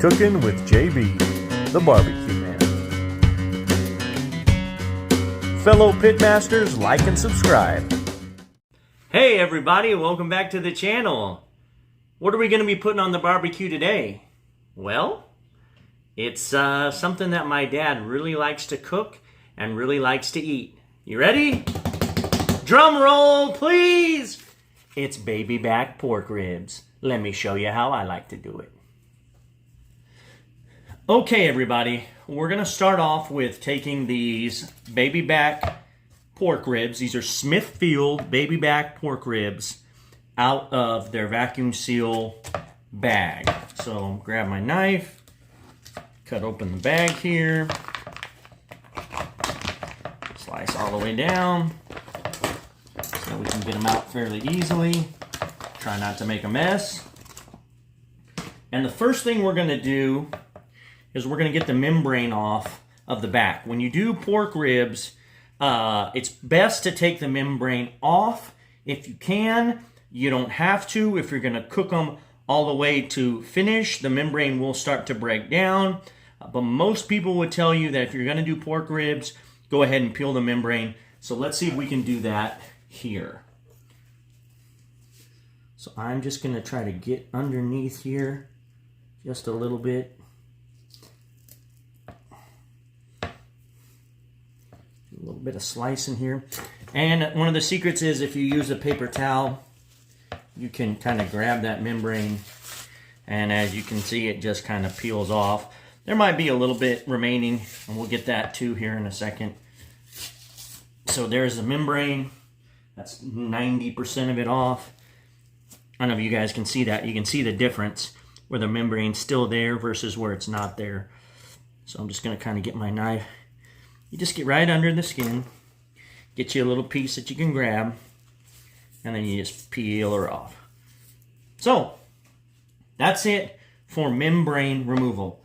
Cooking with JB, the barbecue man. Fellow pitmasters, like and subscribe. Hey everybody, welcome back to the channel. What are we going to be putting on the barbecue today? Well, it's something that my dad really likes to cook and really likes to eat. You ready? Drum roll, please! It's baby back pork ribs. Let me show you how I like to do it. Okay everybody, we're going to start off with taking these baby back pork ribs. These are Smithfield baby back pork ribs out of their vacuum seal bag. So grab my knife, cut open the bag here, slice all the way down so we can get them out fairly easily. Try not to make a mess. And the first thing we're going to do is we're going to get the membrane off of the back. When you do pork ribs, it's best to take the membrane off if you can. You don't have to. If you're going to cook them all the way to finish, the membrane will start to break down. But most people would tell you that if you're going to do pork ribs, go ahead and peel the membrane. So let's see if we can do that here. So I'm just going to try to get underneath here just a little bit. A little bit of slicing here. And one of the secrets is if you use a paper towel, you can kind of grab that membrane, and as you can see, it just kind of peels off. There might be a little bit remaining, and we'll get that too here in a second. So there's the membrane. That's 90% of it off. I don't know if you guys can see that. You can see the difference where the membrane's still there versus where it's not there. So I'm just going to kind of get my knife. You just get right under the skin, get you a little piece that you can grab, and then you just peel her off. So, that's it for membrane removal.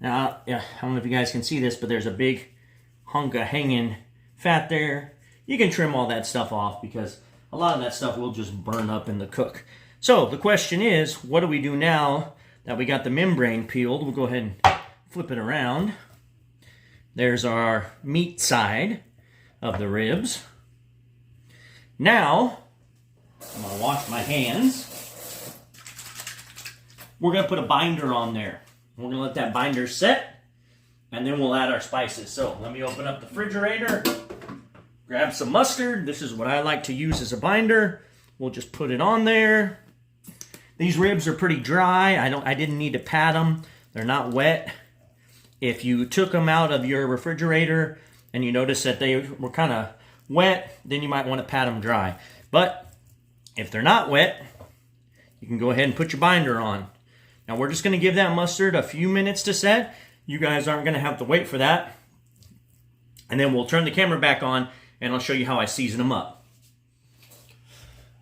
Now, I don't know if you guys can see this, but there's a big hunk of hanging fat there. You can trim all that stuff off because a lot of that stuff will just burn up in the cook. So, the question is, what do we do now that we got the membrane peeled? We'll go ahead and flip it around. There's our meat side of the ribs. Now, I'm going to wash my hands. We're going to put a binder on there. We're going to let that binder set, and then we'll add our spices. So let me open up the refrigerator, grab some mustard. This is what I like to use as a binder. We'll just put it on there. These ribs are pretty dry. I didn't need to pat them. They're not wet. If you took them out of your refrigerator and you notice that they were kind of wet, then you might want to pat them dry. But if they're not wet, you can go ahead and put your binder on. Now we're just going to give that mustard a few minutes to set. You guys aren't going to have to wait for that. And then we'll turn the camera back on and I'll show you how I season them up.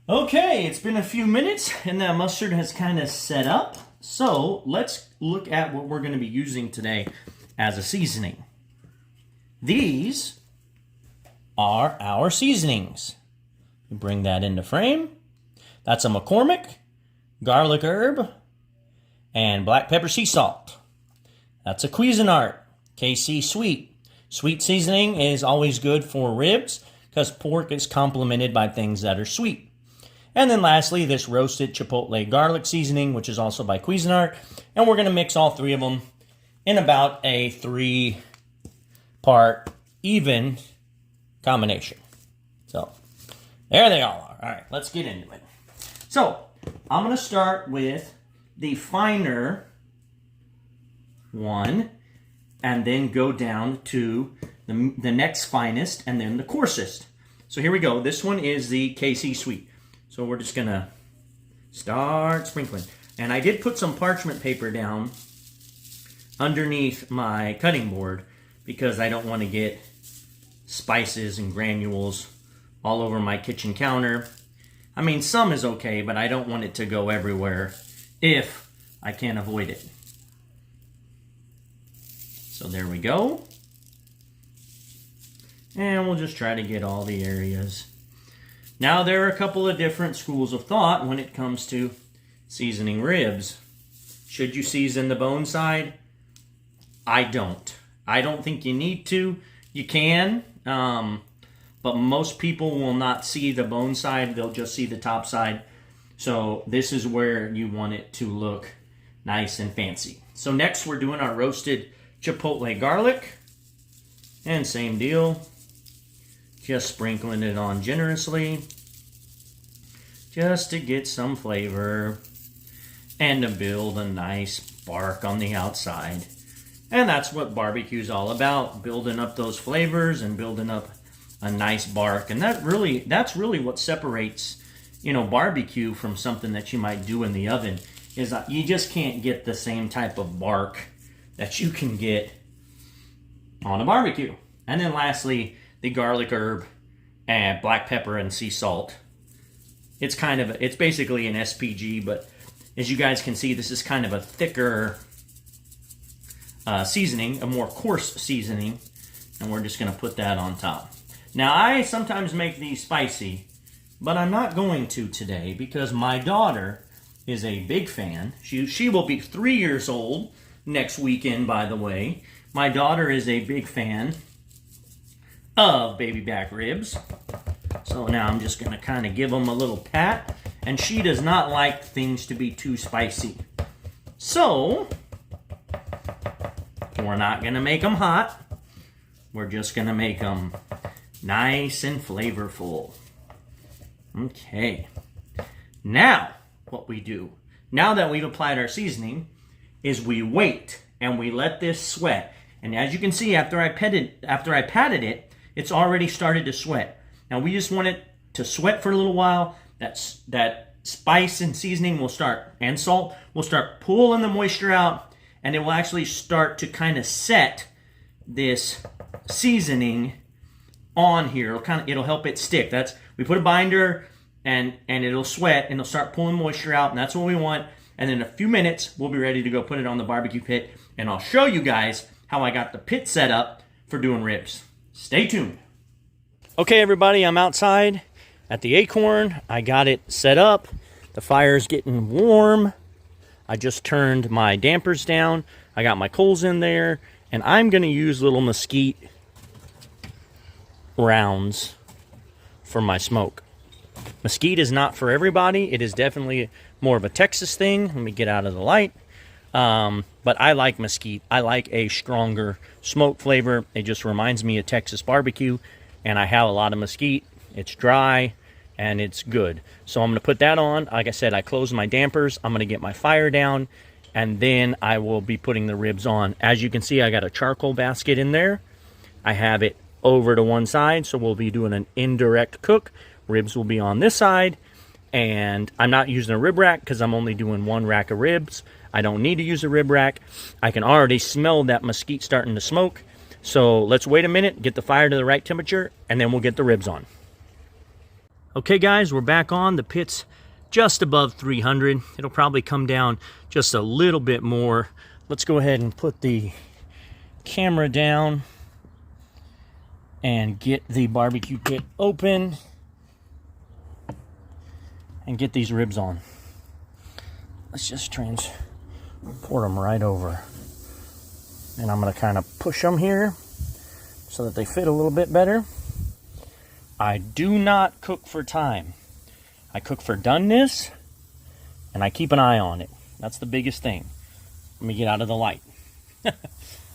Okay, it's been a few minutes and that mustard has kind of set up. So let's look at what we're going to be using today as a seasoning. These are our seasonings. We bring that into frame. That's a McCormick, garlic herb, and black pepper sea salt. That's a Cuisinart, KC sweet. Sweet seasoning is always good for ribs because pork is complemented by things that are sweet. And then lastly, this roasted chipotle garlic seasoning, which is also by Cuisinart. And we're going to mix all three of them in about a 3-part even combination. So, there they all are. All right, let's get into it. So, I'm going to start with the finer one and then go down to the next finest and then the coarsest. So here we go. This one is the KC Sweet. So we're just going to start sprinkling. And I did put some parchment paper down underneath my cutting board because I don't want to get spices and granules all over my kitchen counter. I mean, some is okay, but I don't want it to go everywhere if I can avoid it. So there we go. And we'll just try to get all the areas. Now, there are a couple of different schools of thought when it comes to seasoning ribs. Should you season the bone side? I don't. I don't think you need to. You can, but most people will not see the bone side. They'll just see the top side. So this is where you want it to look nice and fancy. So next we're doing our roasted chipotle garlic. And same deal. Just sprinkling it on generously. Just to get some flavor. And to build a nice bark on the outside. And that's what barbecue's all about. Building up those flavors and building up a nice bark. And that's really what separates, barbecue from something that you might do in the oven. Is that you just can't get the same type of bark that you can get on a barbecue. And then lastly, the garlic herb and black pepper and sea salt. It's basically an SPG, but as you guys can see, this is kind of a thicker seasoning, a more coarse seasoning, and we're just going to put that on top. Now, I sometimes make these spicy, but I'm not going to today because my daughter is a big fan. She will be 3 years old next weekend, by the way. My daughter is a big fan of baby back ribs. So now I'm just going to kind of give them a little pat. And she does not like things to be too spicy. So we're not going to make them hot. We're just going to make them nice and flavorful. Okay. Now, what we do, now that we've applied our seasoning, is we wait and we let this sweat. And as you can see, after I patted it, it's already started to sweat. Now we just want it to sweat for a little while. That spice and seasoning will start, and salt will start pulling the moisture out, and it will actually start to kind of set this seasoning on here. It'll help it stick. We put a binder and it'll sweat and it'll start pulling moisture out, and that's what we want. And in a few minutes, we'll be ready to go put it on the barbecue pit, and I'll show you guys how I got the pit set up for doing ribs. Stay tuned. Okay, everybody, I'm outside at the Acorn. I got it set up. The fire's getting warm. I just turned my dampers down. I got my coals in there, and I'm going to use little mesquite rounds for my smoke. Mesquite is not for everybody. It is definitely more of a Texas thing. Let me get out of the light. But I like mesquite. I like a stronger smoke flavor. It just reminds me of Texas barbecue, and I have a lot of mesquite. It's dry, and it's good. So I'm going to put that on. Like I said, I closed my dampers. I'm going to get my fire down, and then I will be putting the ribs on. As you can see, I got a charcoal basket in there. I have it over to one side, so we'll be doing an indirect cook. Ribs will be on this side, and I'm not using a rib rack because I'm only doing one rack of ribs. I don't need to use a rib rack. I can already smell that mesquite starting to smoke. So let's wait a minute, get the fire to the right temperature, and then we'll get the ribs on. Okay guys, we're back on. The pit's just above 300. It'll probably come down just a little bit more. Let's go ahead and put the camera down and get the barbecue pit open and get these ribs on. Let's just transport them right over. And I'm going to kind of push them here so that they fit a little bit better. I do not cook for time. I cook for doneness, and I keep an eye on it. That's the biggest thing. Let me get out of the light.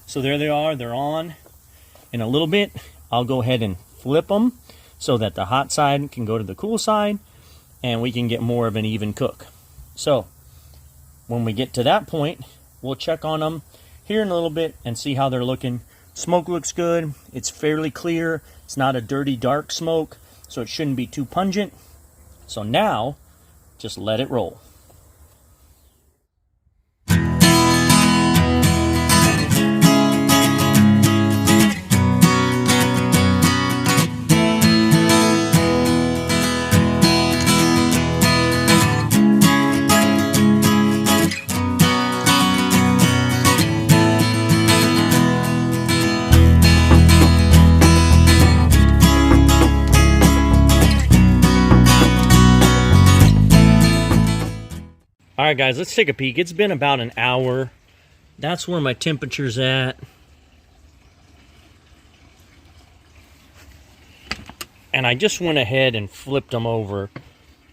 So there they are. They're on. In a little bit, I'll go ahead and flip them so that the hot side can go to the cool side, and we can get more of an even cook. So when we get to that point, we'll check on them here in a little bit and see how they're looking. Smoke looks good. It's fairly clear. It's not a dirty, dark smoke, so it shouldn't be too pungent. So now, just let it roll. All right, guys, let's take a peek. It's been about an hour. That's where my temperature's at. And I just went ahead and flipped them over.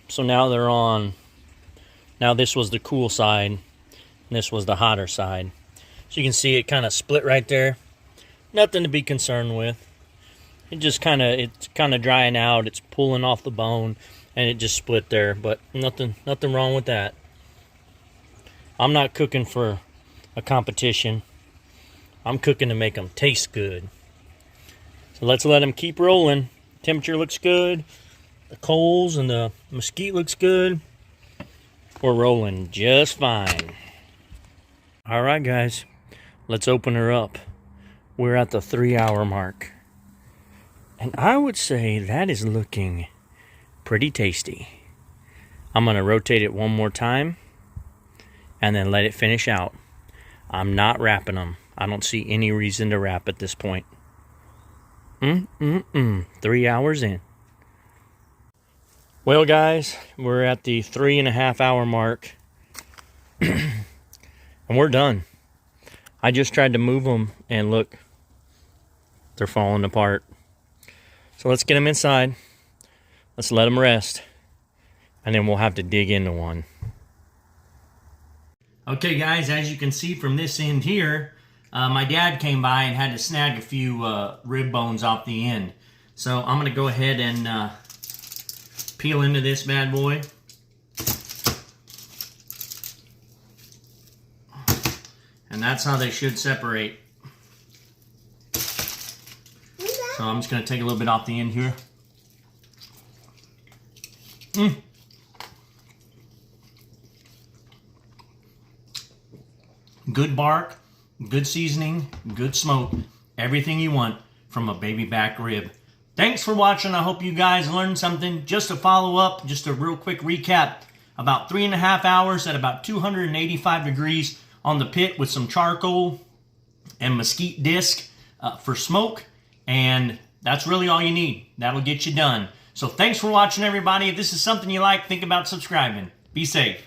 So now they're on. Now this was the cool side, and this was the hotter side. So you can see it kind of split right there. Nothing to be concerned with. It's kind of drying out. It's pulling off the bone, and it just split there. But nothing wrong with that. I'm not cooking for a competition. I'm cooking to make them taste good. So let's let them keep rolling. Temperature looks good. The coals and the mesquite looks good. We're rolling just fine. All right, guys, let's open her up. We're at the 3-hour mark. And I would say that is looking pretty tasty. I'm gonna rotate it one more time and then let it finish out. I'm not wrapping them. I don't see any reason to wrap at this point. 3 hours in. Well, guys, we're at the 3.5-hour mark. And we're done. I just tried to move them, and look, they're falling apart. So let's get them inside. Let's let them rest. And then we'll have to dig into one. Okay, guys, as you can see from this end here, my dad came by and had to snag a few rib bones off the end. So I'm going to go ahead and peel into this bad boy. And that's how they should separate. So I'm just going to take a little bit off the end here. Good bark, good seasoning, good smoke, everything you want from a baby back rib. Thanks for watching. I hope you guys learned something. Just to follow up, just a real quick recap. About 3.5 hours at about 285 degrees on the pit with some charcoal and mesquite disc for smoke. And that's really all you need. That'll get you done. So thanks for watching, everybody. If this is something you like, think about subscribing. Be safe.